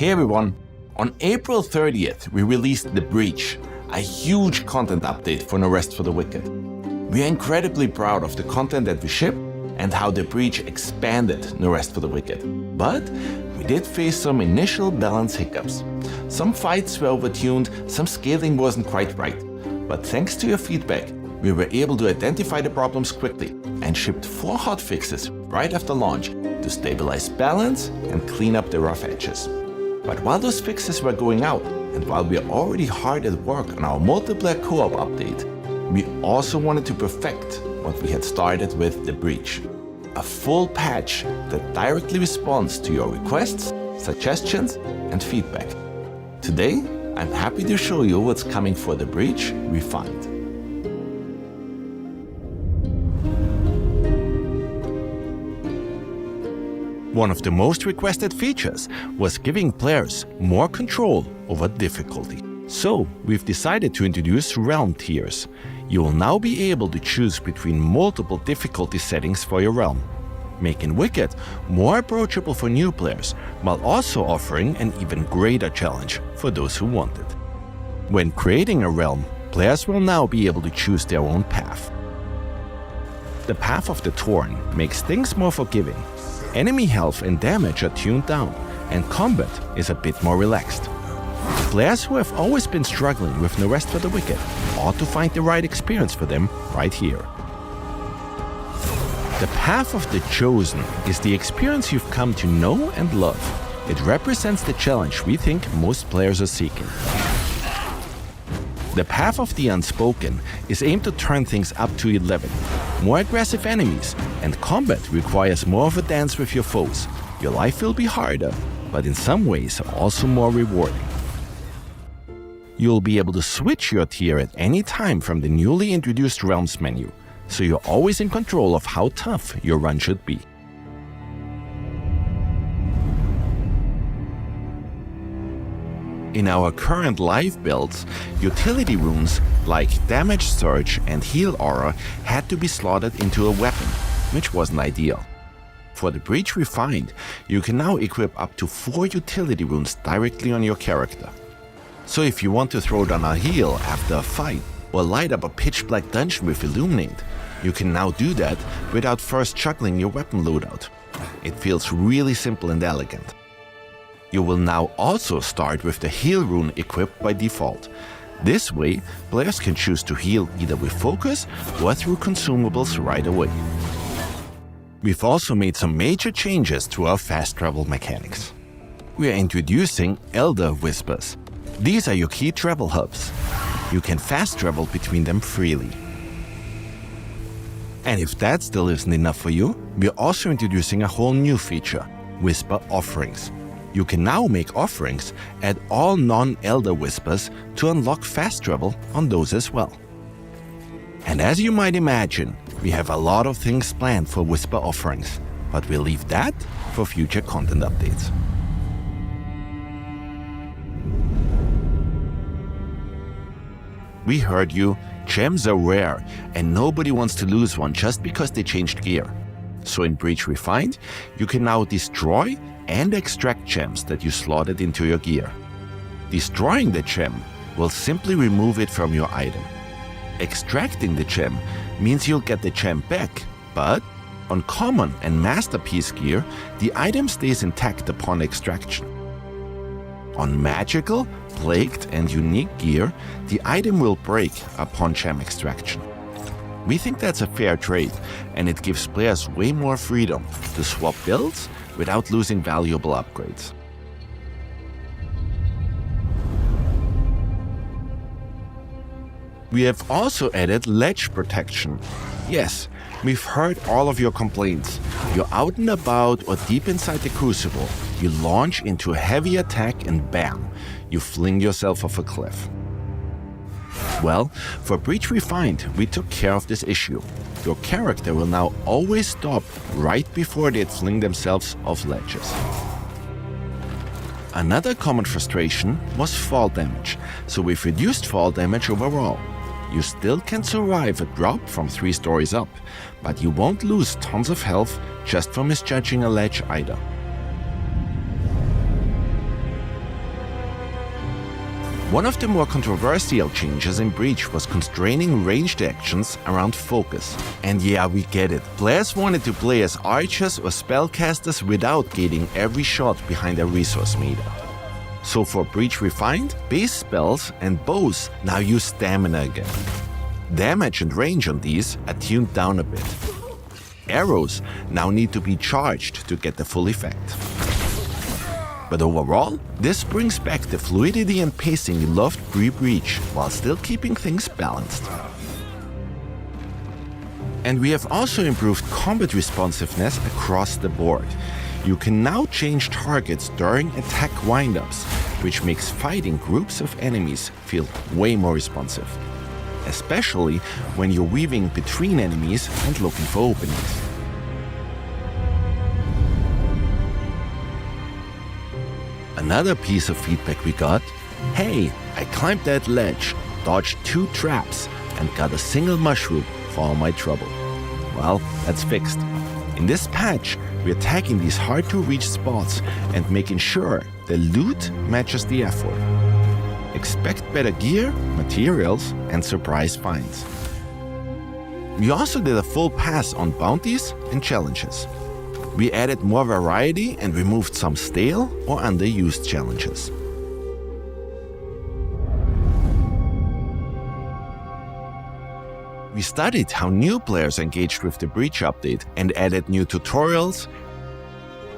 Hey everyone! On April 30th, we released The Breach, a huge content update for No Rest for the Wicked. We are incredibly proud of the content that we ship and how The Breach expanded No Rest for the Wicked. But we did face some initial balance hiccups. Some fights were overtuned, some scaling wasn't quite right. But thanks to your feedback, we were able to identify the problems quickly and shipped 4 hotfixes right after launch to stabilize balance and clean up the rough edges. But while those fixes were going out, and while we are already hard at work on our multiplayer co-op update, we also wanted to perfect what we had started with The Breach. A full patch that directly responds to your requests, suggestions, and feedback. Today, I'm happy to show you what's coming for The Breach Refined. One of the most requested features was giving players more control over difficulty. So, we've decided to introduce realm tiers. You will now be able to choose between multiple difficulty settings for your realm, making Wicked more approachable for new players, while also offering an even greater challenge for those who want it. When creating a realm, players will now be able to choose their own path. The Path of the Torn makes things more forgiving. Enemy health and damage are tuned down, and combat is a bit more relaxed. Players who have always been struggling with No Rest for the Wicked ought to find the right experience for them right here. The Path of the Chosen is the experience you've come to know and love. It represents the challenge we think most players are seeking. The Path of the Unspoken is aimed to turn things up to 11. More aggressive enemies, and combat requires more of a dance with your foes. Your life will be harder, but in some ways also more rewarding. You'll be able to switch your tier at any time from the newly introduced Realms menu, so you're always in control of how tough your run should be. In our current live builds, utility runes like Damage Surge and Heal Aura had to be slotted into a weapon, which wasn't ideal. For The Breach Refined, you can now equip up to 4 utility runes directly on your character. So if you want to throw down a heal after a fight, or light up a pitch-black dungeon with Illuminate, you can now do that without first juggling your weapon loadout. It feels really simple and elegant. You will now also start with the heal rune equipped by default. This way, players can choose to heal either with focus or through consumables right away. We've also made some major changes to our fast travel mechanics. We are introducing Elder Whispers. These are your key travel hubs. You can fast travel between them freely. And if that still isn't enough for you, we're also introducing a whole new feature, Whisper Offerings. You can now make offerings at all non-Elder Whispers to unlock fast travel on those as well. And as you might imagine, we have a lot of things planned for Whisper Offerings, but we'll leave that for future content updates. We heard you, gems are rare, and nobody wants to lose one just because they changed gear. So in Breach Refined, you can now destroy and extract gems that you slotted into your gear. Destroying the gem will simply remove it from your item. Extracting the gem means you'll get the gem back, but on common and masterpiece gear, the item stays intact upon extraction. On magical, plagued, and unique gear, the item will break upon gem extraction. We think that's a fair trade, and it gives players way more freedom to swap builds without losing valuable upgrades. We have also added ledge protection. Yes, we've heard all of your complaints. You're out and about or deep inside the Crucible, you launch into a heavy attack and bam, you fling yourself off a cliff. Well, for Breach Refined, we took care of this issue. Your character will now always stop right before they'd fling themselves off ledges. Another common frustration was fall damage, so we've reduced fall damage overall. You still can survive a drop from 3 stories up, but you won't lose tons of health just for misjudging a ledge either. One of the more controversial changes in Breach was constraining ranged actions around focus. And yeah, we get it. Players wanted to play as archers or spellcasters without gating every shot behind a resource meter. So for Breach Refined, base spells and bows now use stamina again. Damage and range on these are tuned down a bit. Arrows now need to be charged to get the full effect. But overall, this brings back the fluidity and pacing you loved pre-Breach, while still keeping things balanced. And we have also improved combat responsiveness across the board. You can now change targets during attack windups, which makes fighting groups of enemies feel way more responsive. Especially when you're weaving between enemies and looking for openings. Another piece of feedback we got: hey, I climbed that ledge, dodged 2 traps, and got a single mushroom for all my trouble. Well, that's fixed. In this patch, we're tagging these hard-to-reach spots and making sure the loot matches the effort. Expect better gear, materials, and surprise finds. We also did a full pass on bounties and challenges. We added more variety and removed some stale or underused challenges. We studied how new players engaged with the Breach update and added new tutorials,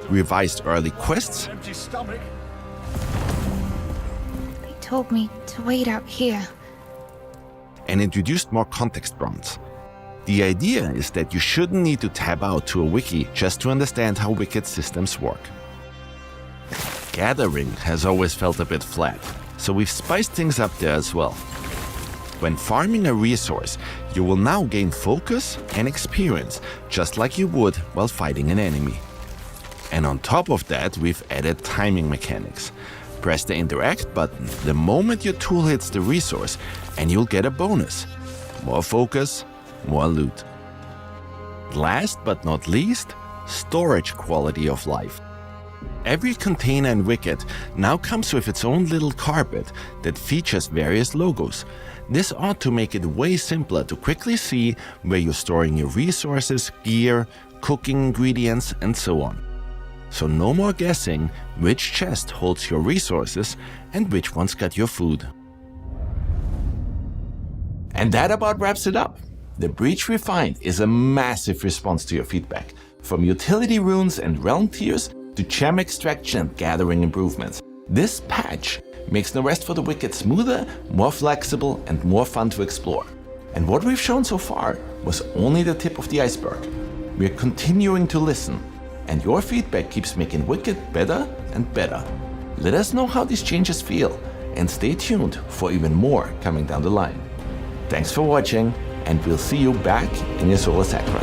revised early quests, Empty stomach. They told me to wait out here. and introduced more context prompts. The idea is that you shouldn't need to tab out to a wiki just to understand how Wicked systems work. Gathering has always felt a bit flat, so we've spiced things up there as well. When farming a resource, you will now gain focus and experience, just like you would while fighting an enemy. And on top of that, we've added timing mechanics. Press the interact button the moment your tool hits the resource, and you'll get a bonus. More focus, more loot. Last but not least, storage quality of life. Every container in Wicked now comes with its own little carpet that features various logos. This ought to make it way simpler to quickly see where you're storing your resources, gear, cooking ingredients, and so on. So no more guessing which chest holds your resources and which one's got your food. And that about wraps it up. The Breach Refined is a massive response to your feedback, from utility runes and realm tiers to gem extraction and gathering improvements. This patch makes the rest for the Wicked smoother, more flexible, and more fun to explore. And what we've shown so far was only the tip of the iceberg. We're continuing to listen, and your feedback keeps making Wicked better and better. Let us know how these changes feel, and stay tuned for even more coming down the line. Thanks for watching, and we'll see you back in Isola Sacra.